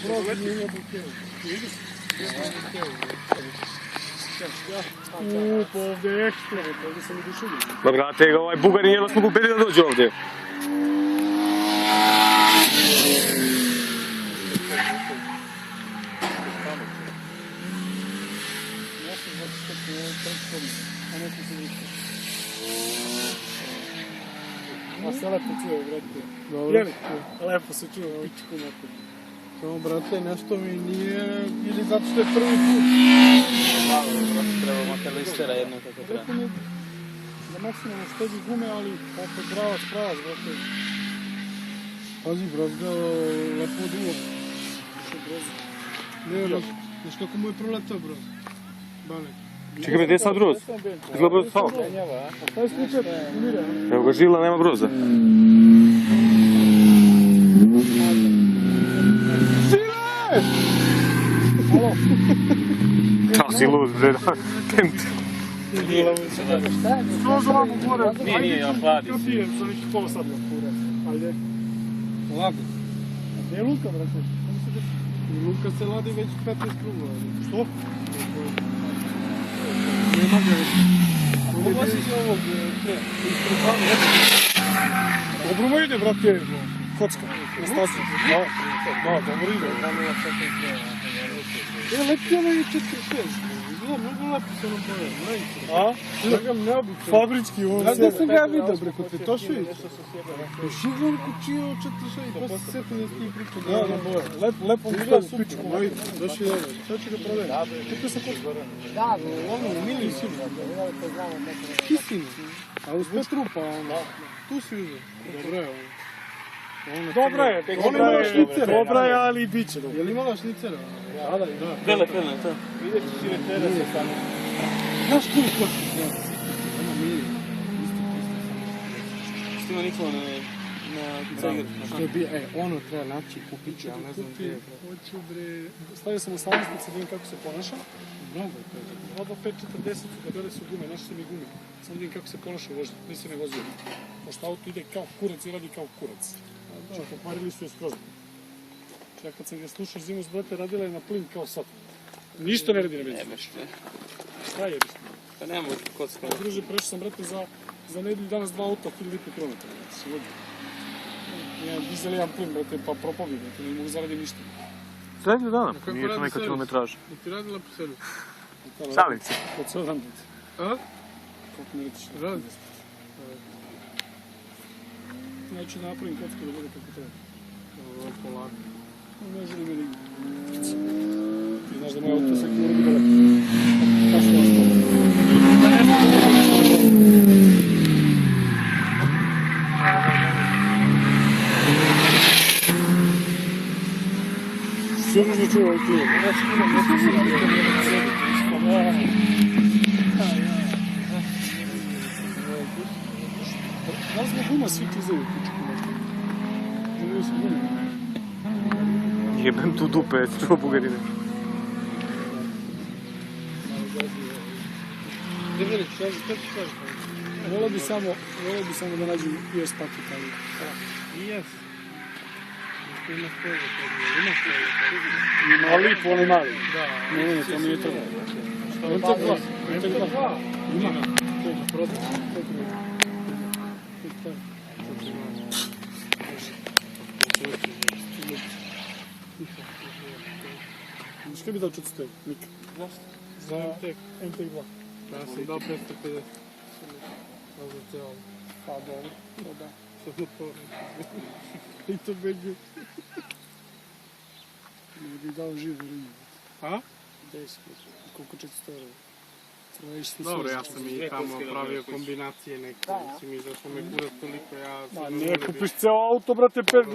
brod nije bukev. Vidiš? Pa ovdje je ekstra, ovdje sam i dušili. Ma brate, ovaj Bugarin jedno smo kupili da dođe ovdje. A se lepo čuje, brate. Dobro. Lepo se čuje, pičku neku. Samo, brate, nešto mi nije, ili zato što je prvi put. Malo, brate, treba makar listera jednom kako treba. Rekao mi da maksimalno štedi gume, ali opet pravac, brate. Pazi, brate, lepo dugo. Ne, znaš kako mu je proletao, bro? Bane. Čekaj me, gdje je sad broz? Izgleda broz stao. Šta je slučaj? Umire, Evo ga žila, nema broza. Ta si lud, bre, da. Skroz ovako gore. Nije, ja hladi Ja pijem za nekih pola sata. Ajde. Ladi. A gdje je Luka, brate? I Luka se ladi već 15 krugova. Što? Nema ga već. Mogla si se ovog dobro mu ide, brate. Kocka. Na stasu. Da, dobro ide. Lepi ono je 4-6. Izgleda mnogo lepo se nam boja. A? Gledam neobično. Fabrički, on Gdje sam ga ja vidio, bre, kod Tetoševića? U Šiglan kućio 4-6 i posle sjetim da ti pričao. Da, boja. Lepo mu Izgleda stavu pičku. Došli dobro. Sad ću ga prodati. Kako se kocka? Ono, mili si. Kisinu. A uz Petrupa, ono. Tu si uzeo. Dobro je ono. Dobra je, dobra je, ali i bit će dobro. Je li imala šnicera? Da. Bele krene, to. Vidjet ćeš i večera se tamo. Znaš koju kocku znači? Ona mili. Što ima niko na cegir. Što je bio, ono treba naći, kupit ću, ja ne znam gdje je. Hoću bre, stavio sam u stavnistice da vidim kako se ponaša. Mnogo je to. 2.540 kadere su gume, našli su mi gume. Sam vidim kako se ponaša u vožnji, nisam ne vozio. Pošto auto ide kao kurac i radi kao kurac. Znači, pokvarili su je skroz. Ja kad sam ga slušao zimu s brate, radila je na plin kao sad. Ništa ne radi na benzin. Jebeš te. Šta jebiš? Pa nema kocka. Druže, prešao sam brate za nedelju danas 2 auta, 1000 km. Jedan dizel, jedan plin, brate, pa propavio, brate, ne mogu zaradim ništa. Srednju dana, kako nije to radi neka servis? kilometraža. Da ti radila po sebi. Šalim se. Kod sve dan, brate. A? Koliko mi retiš? Radi. Ja ću da napravim kocku da bude kako treba. Ovo je polako. Ne želim meni pice. Ti znaš da moje auto sve kilo bilo lepo. Kako što ostalo? Sve možda čuo ovaj klub. Da li smo guma svi klizaju kuću? Želio su gume. Jebem tu dupe, jesi čuo Bugarine. Develić, šta ti kažeš? Volio bi samo da nađem US paket, ali... Jes. Ima spojega, ima spojega. Ima lipu, onaj mali. Da. Ne, to mi je treba. MT2. Ima. To je prodaj. Što bi dao 400? Nikad. Zašto? Za MT2. Ja sam dao 550. Za te ovo. Pa dobro, to da. Samo to. I to beđu. Ne bi dao živu ribu. A? 10, koliko 400 €. Dobro, ja sam i tamo pravio kombinacije neke. Mislim, izašao me kurac toliko, ja... Ma ne kupiš ceo auto, brate, 5